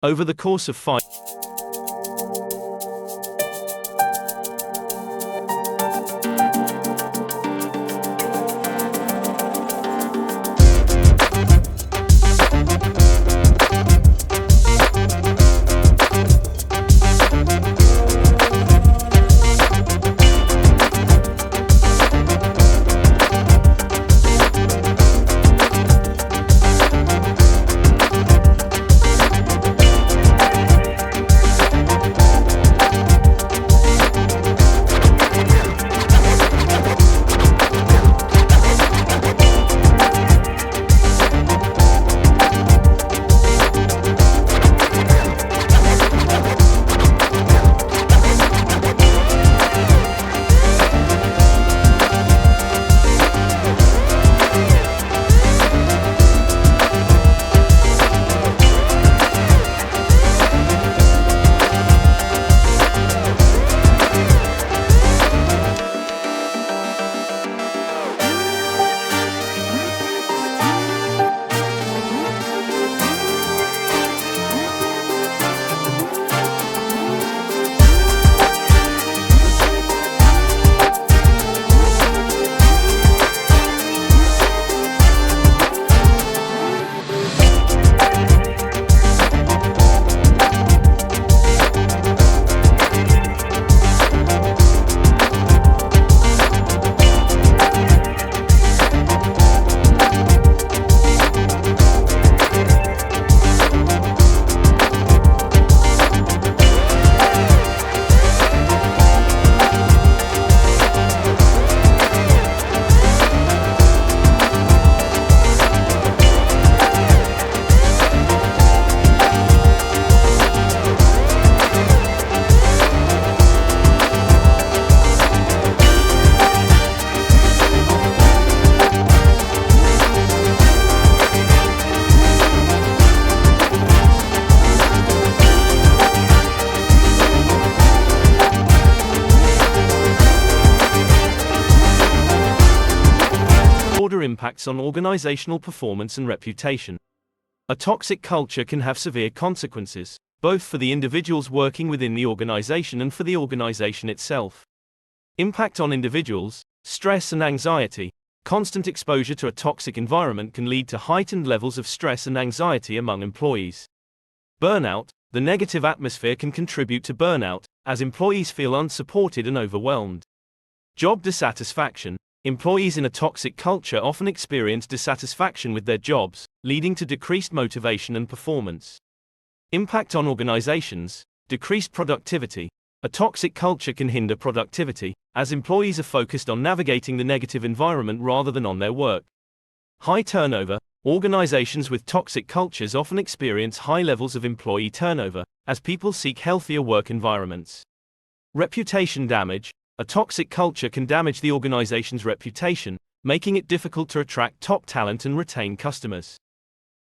Over the course of 5Broader impacts on organizational performance and reputation. A toxic culture can have severe consequences, both for the individuals working within the organization and for the organization itself. Impact on individuals: stress and anxiety. Constant exposure to a toxic environment can lead to heightened levels of stress and anxiety among employees. Burnout. The negative atmosphere can contribute to burnout, as employees feel unsupported and overwhelmed. Job dissatisfaction. Employees in a toxic culture often experience dissatisfaction with their jobs, leading to decreased motivation and performance. Impact on organizations: decreased productivity. A toxic culture can hinder productivity, as employees are focused on navigating the negative environment rather than on their work. High turnover. Organizations with toxic cultures often experience high levels of employee turnover, as people seek healthier work environments. Reputation damage. A toxic culture can damage the organization's reputation, making it difficult to attract top talent and retain customers.